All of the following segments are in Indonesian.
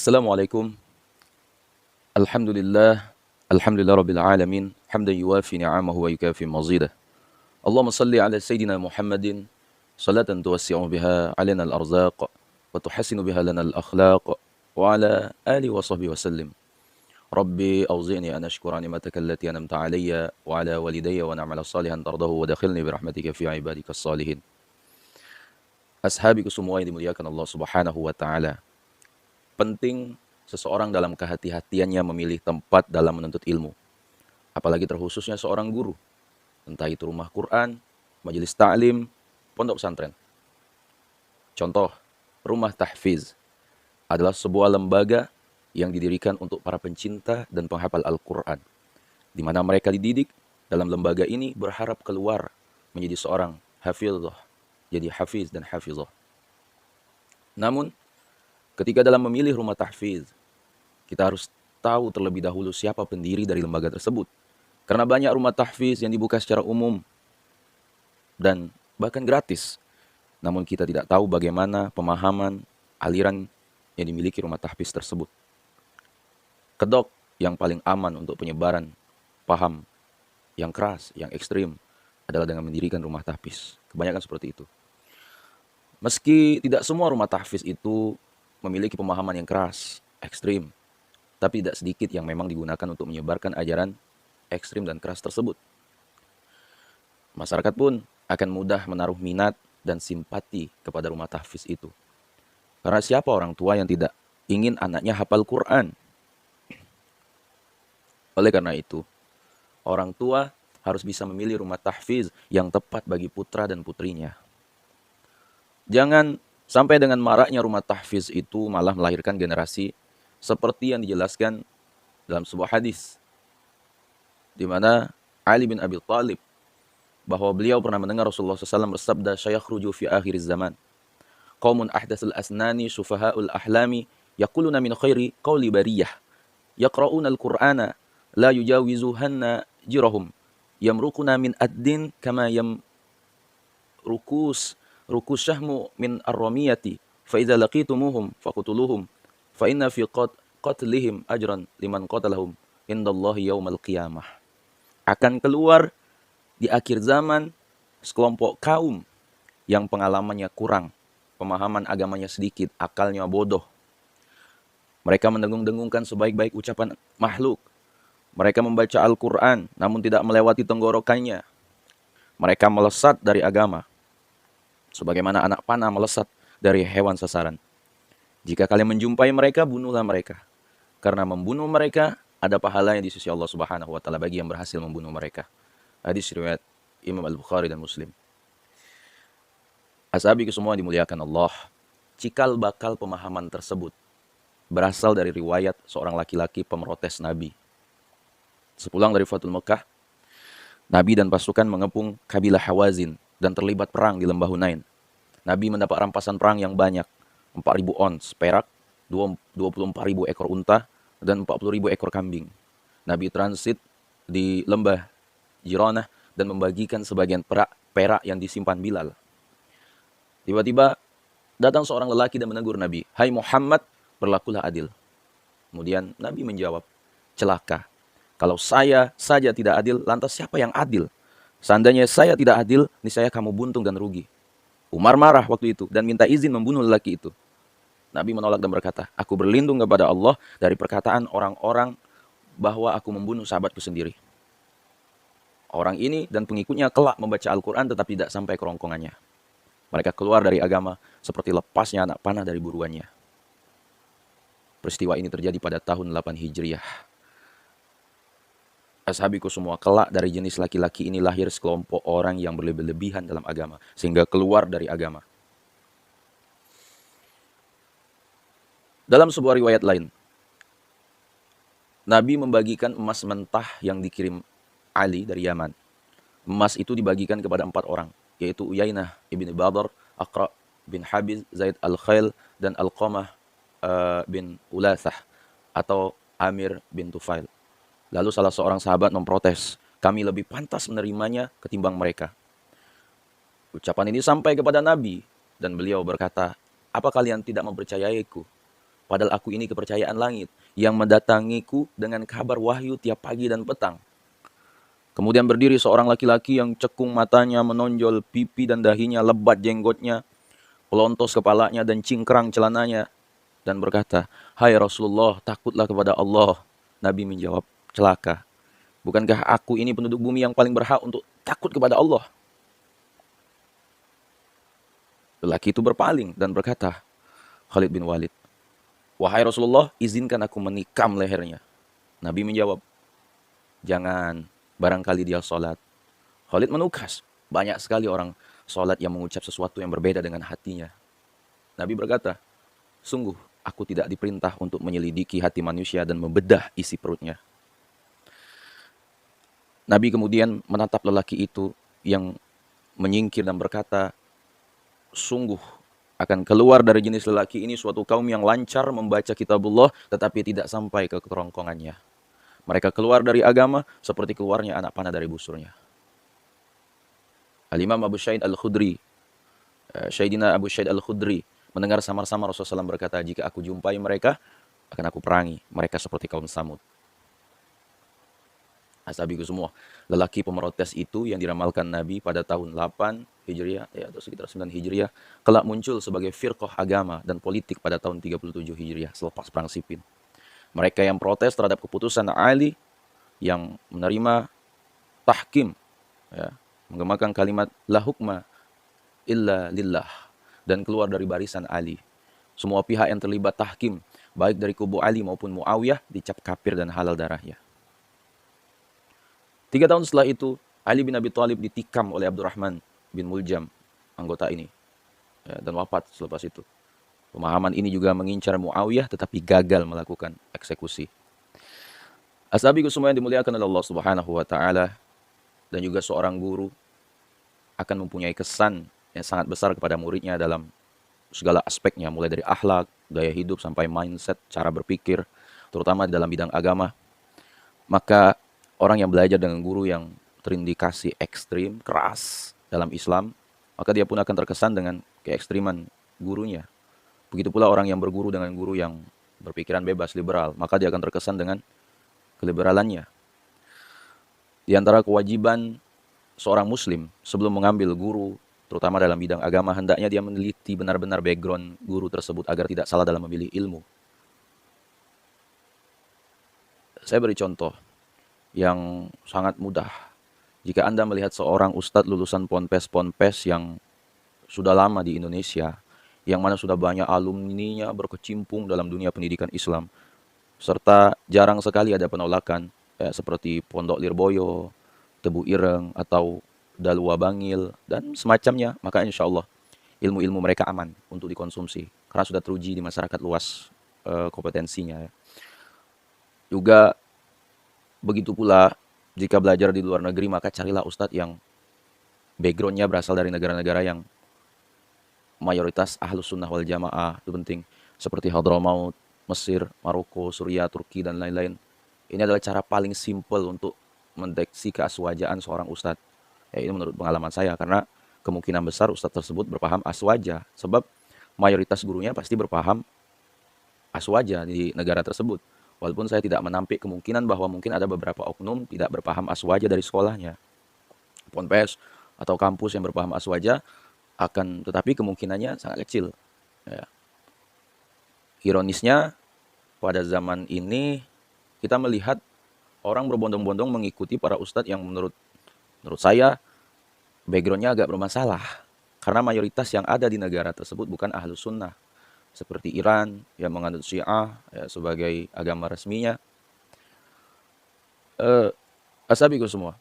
Assalamualaikum. Alhamdulillah. Alhamdulillah Rabbil Alamin. Hamdan yuwafi ni'amahu wa yukafi mazidah. Allahumma salli ala Sayyidina Muhammadin. Salatan tuwassi'u biha alina al-arzaq. Wa tuhassinu biha lana al-akhlaq. Wa ala alihi wa sahbihi wa sallim. Rabbi awzi'ni an ashkura ni'mataka allati an'amta alayya wa ala walidayya wa na'mala salihan tardahu wa dakhilni birahmatika fi ibadika salihin. Ashabiku semua yang dimuliakan Allah Subhanahu wa taala. Penting seseorang dalam kehati-hatiannya memilih tempat dalam menuntut ilmu. Apalagi terkhususnya seorang guru. Entah itu rumah Quran, majelis ta'lim, pondok pesantren. Contoh, rumah tahfiz adalah sebuah lembaga yang didirikan untuk para pencinta dan penghafal Al-Quran. Di mana mereka dididik dalam lembaga ini berharap keluar menjadi seorang hafizah. Jadi hafiz dan hafizah. Namun, ketika dalam memilih rumah tahfiz, kita harus tahu terlebih dahulu siapa pendiri dari lembaga tersebut. Karena banyak rumah tahfiz yang dibuka secara umum dan bahkan gratis. Namun kita tidak tahu bagaimana pemahaman, aliran yang dimiliki rumah tahfiz tersebut. Kedok yang paling aman untuk penyebaran paham yang keras, yang ekstrim adalah dengan mendirikan rumah tahfiz. Kebanyakan seperti itu. Meski tidak semua rumah tahfiz itu memiliki pemahaman yang keras, ekstrim, tapi tidak sedikit yang memang digunakan untuk menyebarkan ajaran ekstrim dan keras tersebut. Masyarakat pun akan mudah menaruh minat dan simpati kepada rumah tahfiz itu. Karena siapa orang tua yang tidak ingin anaknya hafal Quran? Oleh karena itu, orang tua harus bisa memilih rumah tahfiz yang tepat bagi putra dan putrinya. Jangan sampai dengan maraknya rumah tahfiz itu malah melahirkan generasi seperti yang dijelaskan dalam sebuah hadis, di mana Ali bin Abi Thalib, bahwa beliau pernah mendengar Rasulullah SAW bersabda, "Syayakhruju fi akhir zaman, qaumun ahdatsul asnani syufaha'ul ahlami, yaquluna min khairi qawli bariyah, yaqra'una al-Qur'ana, la yujawizuhanna jirahum, yamruquna min ad-din kama rukus syahmu min ar-ramiyati, fa idza laqitumuhum faqtuluhum, fa inna fi qatlihim ajran liman qatalahum indallahi yaumal qiyamah." Akan keluar di akhir zaman sekelompok kaum yang pengalamannya kurang, pemahaman agamanya sedikit, akalnya bodoh. Mereka mendengung-dengungkan sebaik-baik ucapan makhluk. Mereka membaca Al-Quran namun tidak melewati tenggorokannya. Mereka melesat dari agama sebagaimana anak panah melesat dari hewan sasaran. Jika kalian menjumpai mereka, bunuhlah mereka. Karena membunuh mereka ada pahalanya di sisi Allah Subhanahu wa taala bagi yang berhasil membunuh mereka. Hadis riwayat Imam Al-Bukhari dan Muslim. Ashabiku semua dimuliakan Allah. Cikal bakal pemahaman tersebut berasal dari riwayat seorang laki-laki pemrotes Nabi. Sepulang dari Fathul Mekah, Nabi dan pasukan mengepung kabilah Hawazin dan terlibat perang di lembah Hunain. Nabi mendapat rampasan perang yang banyak, 4.000 ons perak, 24.000 ekor unta, dan 40.000 ekor kambing. Nabi transit di lembah Jiranah dan membagikan sebagian perak yang disimpan Bilal. Tiba-tiba datang seorang lelaki dan menegur Nabi, "Hai Muhammad, berlakulah adil." Kemudian Nabi menjawab, "Celaka. Kalau saya saja tidak adil, lantas siapa yang adil? Seandainya saya tidak adil, niscaya kamu buntung dan rugi." Umar marah waktu itu dan minta izin membunuh lelaki itu. Nabi menolak dan berkata, "Aku berlindung kepada Allah dari perkataan orang-orang bahwa aku membunuh sahabatku sendiri." Orang ini dan pengikutnya kelak membaca Al-Quran tetapi tidak sampai kerongkongannya. Mereka keluar dari agama seperti lepasnya anak panah dari buruannya. Peristiwa ini terjadi pada tahun 8 Hijriah. Ashabiku semua, kelak dari jenis laki-laki ini lahir sekelompok orang yang berlebihan dalam agama, sehingga keluar dari agama. Dalam sebuah riwayat lain, Nabi membagikan emas mentah yang dikirim Ali dari Yaman. Emas itu dibagikan kepada 4 orang, yaitu Uyainah ibn Badr, Aqra bin Habiz, Zaid al-Khail, dan Alqamah bin Ulathah atau Amir bin Tufail. Lalu salah seorang sahabat memprotes, "Kami lebih pantas menerimanya ketimbang mereka." Ucapan ini sampai kepada Nabi dan beliau berkata, "Apa kalian tidak mempercayaiku? Padahal aku ini kepercayaan langit yang mendatangiku dengan kabar wahyu tiap pagi dan petang. Kemudian berdiri seorang laki-laki yang cekung matanya, menonjol pipi dan dahinya, lebat jenggotnya, pelontos kepalanya dan cingkrang celananya, dan berkata, "Hai Rasulullah, takutlah kepada Allah." Nabi menjawab, "Celaka. Bukankah aku ini penduduk bumi yang paling berhak untuk takut kepada Allah?" Lelaki itu berpaling dan berkata, Khalid bin Walid, "Wahai Rasulullah, izinkan aku menikam lehernya." Nabi menjawab, "Jangan, barangkali dia sholat." Khalid menukas, banyak sekali orang sholat yang mengucap sesuatu yang berbeda dengan hatinya. Nabi berkata, "Sungguh, aku tidak diperintah untuk menyelidiki hati manusia dan membedah isi perutnya." Nabi kemudian menatap lelaki itu yang menyingkir dan berkata, "Sungguh akan keluar dari jenis lelaki ini suatu kaum yang lancar membaca kitabullah tetapi tidak sampai ke kerongkongannya. Mereka keluar dari agama seperti keluarnya anak panah dari busurnya." Al-Imam Abu Sa'id Al-Khudri, Sayyidina Abu Sa'id Al-Khudri mendengar samar-samar Rasulullah SAW berkata, "Jika aku jumpai mereka, akan aku perangi. Mereka seperti kaum Samud." Asabiku semua, lelaki pemrotes itu yang diramalkan Nabi pada tahun 8 Hijriah, ya, atau sekitar 9 Hijriah, kelak muncul sebagai firqah agama dan politik pada tahun 37 Hijriah selepas Perang Siffin. Mereka yang protes terhadap keputusan Ali yang menerima tahkim, ya, menggemakan kalimat la hukma illa lillah, dan keluar dari barisan Ali. Semua pihak yang terlibat tahkim, baik dari kubu Ali maupun Muawiyah, dicap kafir dan halal darahnya. 3 tahun setelah itu, Ali bin Abi Thalib ditikam oleh Abdurrahman bin Muljam, anggota ini, ya, dan wafat selepas itu. Pemahaman ini juga mengincar Muawiyah tetapi gagal melakukan eksekusi. Ashabiku semua yang dimuliakan oleh Allah Subhanahu wa taala, dan juga seorang guru akan mempunyai kesan yang sangat besar kepada muridnya dalam segala aspeknya, mulai dari akhlak, gaya hidup sampai mindset, cara berpikir, terutama dalam bidang agama. Maka orang yang belajar dengan guru yang terindikasi ekstrim, keras dalam Islam, maka dia pun akan terkesan dengan keekstriman gurunya. Begitu pula orang yang berguru dengan guru yang berpikiran bebas, liberal, maka dia akan terkesan dengan keliberalannya. Di antara kewajiban seorang muslim sebelum mengambil guru, terutama dalam bidang agama, hendaknya dia meneliti benar-benar background guru tersebut agar tidak salah dalam memilih ilmu. Saya beri contoh yang sangat mudah. Jika Anda melihat seorang ustadz lulusan ponpes-ponpes yang sudah lama di Indonesia, yang mana sudah banyak alumninya berkecimpung dalam dunia pendidikan Islam, serta jarang sekali ada penolakan, seperti Pondok Lirboyo, Tebu Ireng, atau Dalwa Bangil, dan semacamnya, maka insya Allah ilmu-ilmu mereka aman untuk dikonsumsi, karena sudah teruji di masyarakat luas kompetensinya. Juga begitu pula, jika belajar di luar negeri, maka carilah ustadz yang backgroundnya berasal dari negara-negara yang mayoritas ahlus sunnah wal jamaah, itu penting. Seperti Hadramaut, Mesir, Maroko, Suriah, Turki, dan lain-lain. Ini adalah cara paling simpel untuk mendeteksi keaswajaan seorang ustadz. Ya, ini menurut pengalaman saya, karena kemungkinan besar ustadz tersebut berpaham aswaja. Sebab mayoritas gurunya pasti berpaham aswaja di negara tersebut. Walaupun saya tidak menampik kemungkinan bahwa mungkin ada beberapa oknum tidak berpaham aswaja dari sekolahnya. Ponpes atau kampus yang berpaham aswaja tetapi kemungkinannya sangat kecil. Ya. Ironisnya, pada zaman ini kita melihat orang berbondong-bondong mengikuti para ustadz yang menurut saya backgroundnya agak bermasalah. Karena mayoritas yang ada di negara tersebut bukan ahlus sunnah. Seperti Iran yang menganut Syiah, ya, sebagai agama resminya. Asabiku semua.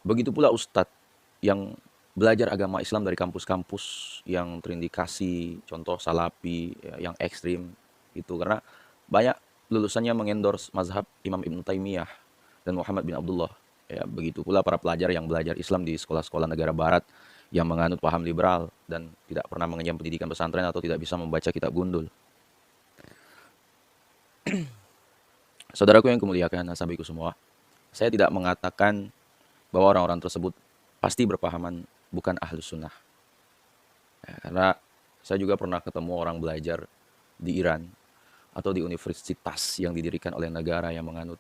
Begitu pula ustadz yang belajar agama Islam dari kampus-kampus yang terindikasi, contoh Salafi, ya, yang ekstrim itu, karena banyak lulusannya mengendorse mazhab Imam Ibn Taimiyah dan Muhammad bin Abdullah. Ya, begitu pula para pelajar yang belajar Islam di sekolah-sekolah negara barat yang menganut paham liberal dan tidak pernah mengenyam pendidikan pesantren atau tidak bisa membaca kitab gundul. Saudaraku yang kemuliakan, asabiku semua, saya tidak mengatakan bahwa orang-orang tersebut pasti berpahaman bukan ahlus sunnah. Ya, karena saya juga pernah ketemu orang belajar di Iran. atau di universitas yang didirikan oleh negara yang menganut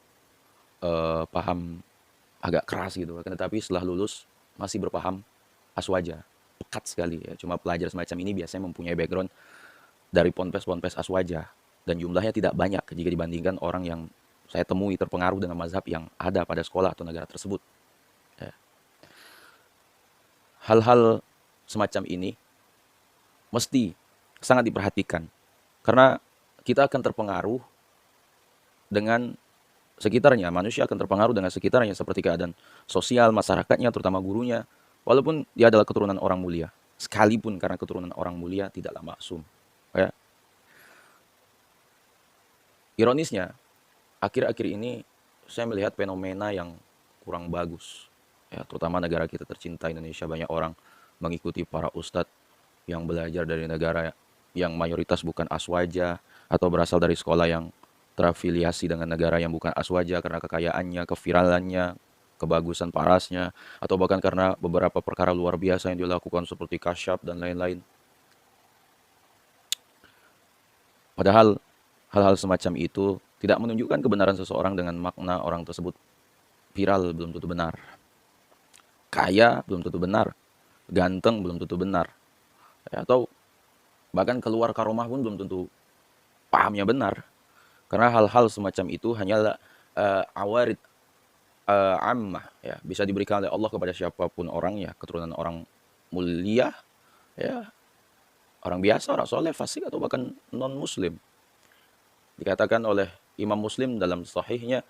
paham agak keras gitu. Akan tetapi setelah lulus masih berpaham aswaja. Pekat sekali ya. Cuma pelajar semacam ini biasanya mempunyai background dari ponpes-ponpes aswaja. Dan jumlahnya tidak banyak jika dibandingkan orang yang saya temui terpengaruh dengan mazhab yang ada pada sekolah atau negara tersebut. Ya. Hal-hal semacam ini mesti sangat diperhatikan. Karena kita akan terpengaruh dengan sekitarnya. Manusia akan terpengaruh dengan sekitarnya seperti keadaan sosial, masyarakatnya, terutama gurunya. Walaupun dia adalah keturunan orang mulia. Sekalipun karena keturunan orang mulia tidaklah maksum. Ya. Ironisnya, akhir-akhir ini saya melihat fenomena yang kurang bagus. Ya, terutama negara kita tercinta Indonesia, banyak orang mengikuti para ustadz yang belajar dari negara yang mayoritas bukan aswaja atau berasal dari sekolah yang terafiliasi dengan negara yang bukan aswaja karena kekayaannya, keviralannya, kebagusan parasnya, atau bahkan karena beberapa perkara luar biasa yang dilakukan seperti kasyaf dan lain-lain. Padahal hal-hal semacam itu tidak menunjukkan kebenaran seseorang dengan makna orang tersebut viral belum tentu benar. Kaya belum tentu benar. Ganteng belum tentu benar. Ya, atau bahkan keluar karomah pun belum tentu pahamnya benar. Karena hal-hal semacam itu hanyalah awarid ammah, ya, bisa diberikan oleh Allah kepada siapapun orangnya, keturunan orang mulia, ya, orang biasa, orang soleh, fasik, atau bahkan non-muslim. Dikatakan oleh Imam Muslim dalam sahihnya,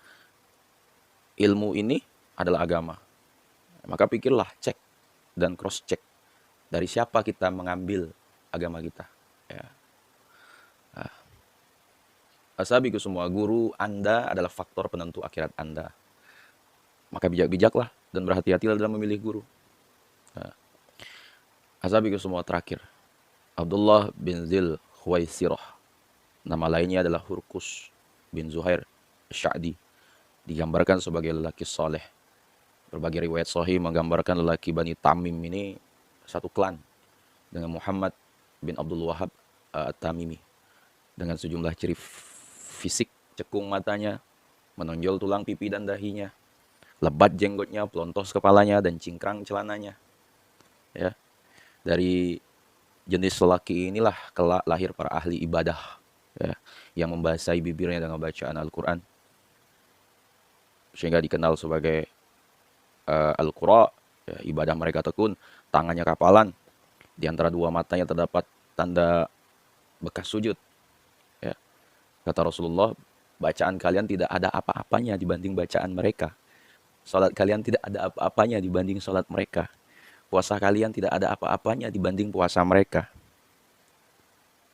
ilmu ini adalah agama. Maka pikirlah, cek dan cross check dari siapa kita mengambil agama kita. Ya. Asabiku semua, guru Anda adalah faktor penentu akhirat Anda. Maka bijak-bijaklah dan berhati-hatilah dalam memilih guru. Nah, asabiku semua, terakhir, Abdullah bin Zil Khuwaisirah. Nama lainnya adalah Hurkus bin Zuhair Sya'di. Digambarkan sebagai lelaki soleh. Berbagai riwayat sahih menggambarkan lelaki Bani Tamim ini satu klan dengan Muhammad bin Abdul Wahab At-Tamimi. Dengan sejumlah ciri fisik, cekung matanya, menonjol tulang pipi dan dahinya, lebat jenggotnya, pelontos kepalanya, dan cingkrang celananya. Ya, dari jenis lelaki inilah kelak lahir para ahli ibadah, ya, yang membasahi bibirnya dengan bacaan Al-Quran, sehingga dikenal sebagai Al-Qura. Ya, ibadah mereka tekun, tangannya kapalan, di antara dua matanya terdapat tanda bekas sujud. Ya. Kata Rasulullah, bacaan kalian tidak ada apa-apanya dibanding bacaan mereka. Salat kalian tidak ada apa-apanya dibanding salat mereka. Puasa kalian tidak ada apa-apanya dibanding puasa mereka.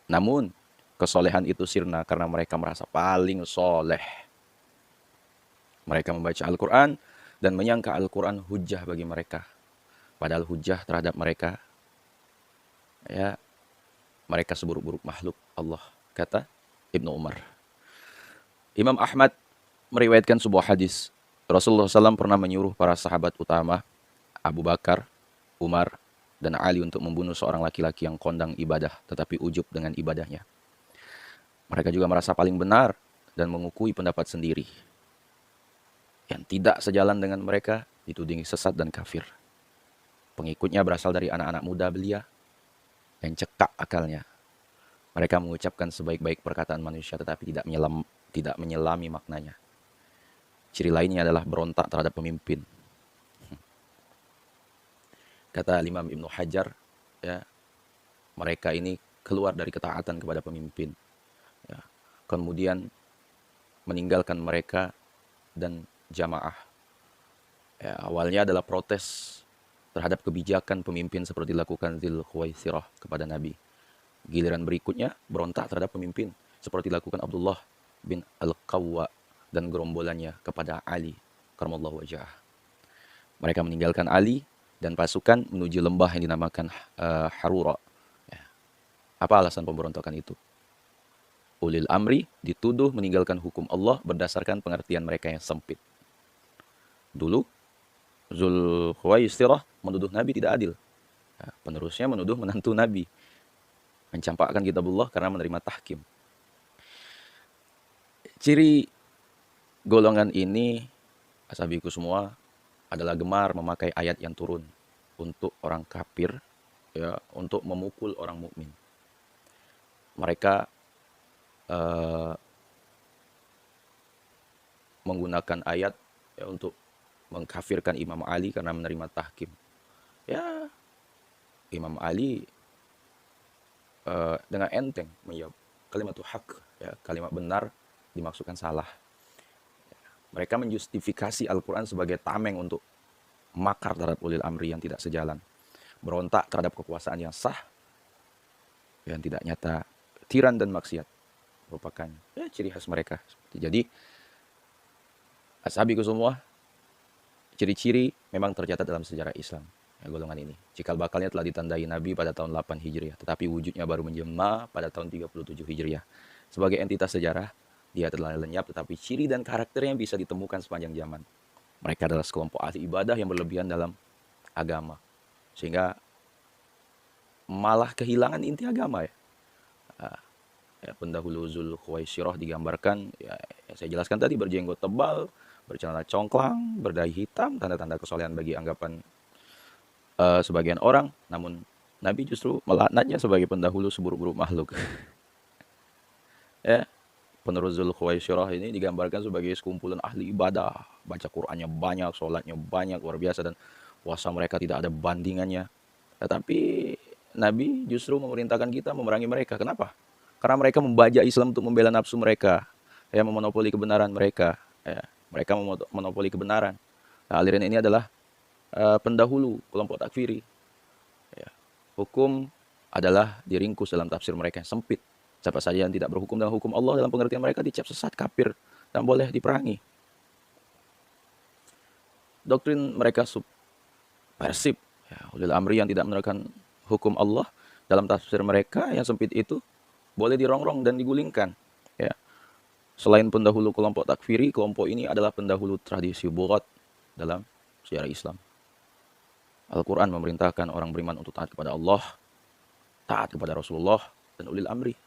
Namun, kesolehan itu sirna karena mereka merasa paling soleh. Mereka membaca Al-Quran dan menyangka Al-Quran hujjah bagi mereka. Padahal hujjah terhadap mereka, ya, mereka seburuk-buruk makhluk Allah, kata Ibnu Umar. Imam Ahmad meriwayatkan sebuah hadis. Rasulullah SAW pernah menyuruh para sahabat utama, Abu Bakar, Umar, dan Ali untuk membunuh seorang laki-laki yang kondang ibadah, tetapi ujub dengan ibadahnya. Mereka juga merasa paling benar dan mengukui pendapat sendiri. Yang tidak sejalan dengan mereka dituding sesat dan kafir. Pengikutnya berasal dari anak-anak muda belia yang cekak akalnya. Mereka mengucapkan sebaik-baik perkataan manusia tetapi tidak menyelami maknanya. Ciri lainnya adalah berontak terhadap pemimpin. Kata Imam Ibnu Hajar, ya, mereka ini keluar dari ketaatan kepada pemimpin. Ya, kemudian meninggalkan mereka dan jamaah. Ya, awalnya adalah protes terhadap kebijakan pemimpin seperti dilakukan Dzul Khuwaisirah kepada Nabi. Giliran berikutnya berontak terhadap pemimpin seperti dilakukan Abdullah bin Al-Qawwa dan gerombolannya kepada Ali karamallahu wajhah. Mereka meninggalkan Ali dan pasukan menuju lembah yang dinamakan Harura. Ya. Apa alasan pemberontakan itu? Ulil amri dituduh meninggalkan hukum Allah berdasarkan pengertian mereka yang sempit. Dulu Dzul Khuwaisirah menuduh Nabi tidak adil. Ya, penerusnya menuduh menantu Nabi mencampakkan kitabullah karena menerima tahkim. Ciri golongan ini, ashabiku semua, adalah gemar memakai ayat yang turun untuk orang kafir, ya, untuk memukul orang mukmin. Mereka eh, menggunakan ayat, ya, untuk mengkafirkan Imam Ali karena menerima tahkim. Ya, Imam Ali dengan enteng menjawab kalimat hak, ya, kalimat benar dimaksudkan salah. Mereka menjustifikasi Al-Quran sebagai tameng untuk makar terhadap ulil amri yang tidak sejalan, berontak terhadap kekuasaan yang sah yang tidak nyata, tiran dan maksiat merupakan, ya, ciri khas mereka. Jadi ashabiku semua, ciri-ciri memang tercatat dalam sejarah Islam, ya, golongan ini. Cikal bakalnya telah ditandai Nabi pada tahun 8 Hijriah, tetapi wujudnya baru menjelma pada tahun 37 Hijriah. Sebagai entitas sejarah, dia telah lenyap, tetapi ciri dan karakternya bisa ditemukan sepanjang zaman. Mereka adalah sekelompok ahli ibadah yang berlebihan dalam agama, sehingga malah kehilangan inti agama, ya. Ya, pendahulu Zul Khuwaisirah digambarkan, ya, yang saya jelaskan tadi, berjenggot tebal, bercelana congklang, berdahi hitam, tanda-tanda kesolehan bagi anggapan sebagian orang. Namun Nabi justru melaknatnya sebagai pendahulu seburuk-buruk makhluk. Ya, penerus Zul Khuwaisirah ini digambarkan sebagai sekumpulan ahli ibadah, baca Qur'annya banyak, sholatnya banyak, luar biasa, dan puasa mereka tidak ada bandingannya. Tetapi Nabi justru memerintahkan kita memerangi mereka. Kenapa? Karena mereka membajak Islam untuk membela nafsu mereka, ya, memonopoli kebenaran mereka, ya. Mereka memonopoli kebenaran. Nah, aliran ini adalah pendahulu kelompok takfiri, ya. Hukum adalah diringkus dalam tafsir mereka yang sempit. Siapa saja yang tidak berhukum dengan hukum Allah dalam pengertian mereka dicap sesat, kafir, dan boleh diperangi. Doktrin mereka subversif, ya, ulil amri yang tidak menerapkan hukum Allah dalam tafsir mereka yang sempit itu boleh dirongrong dan digulingkan, ya. Selain pendahulu kelompok takfiri, kelompok ini adalah pendahulu tradisi bugat dalam sejarah Islam. Al-Quran memerintahkan orang beriman untuk taat kepada Allah, taat kepada Rasulullah, dan ulil amri,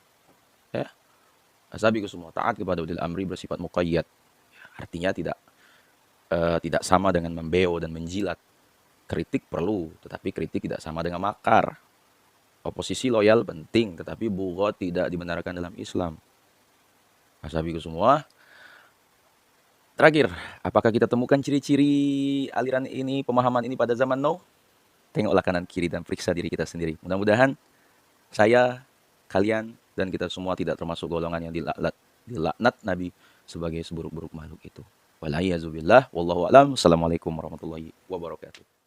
ya. Ashabiku semua, taat kepada ulil amri bersifat muqayyad, artinya tidak sama dengan membeo dan menjilat. Kritik perlu, tetapi kritik tidak sama dengan makar. Oposisi loyal penting, tetapi bughad tidak dibenarkan dalam Islam. Ashabiku semua, terakhir, apakah kita temukan ciri-ciri aliran ini, pemahaman ini pada zaman now? Tengoklah kanan kiri dan periksa diri kita sendiri. Mudah-mudahan saya, kalian, dan kita semua tidak termasuk golongan yang dilaknat Nabi sebagai seburuk-buruk makhluk itu. Walaiyazubillah, wallahu a'lam. Assalamualaikum warahmatullahi wabarakatuh.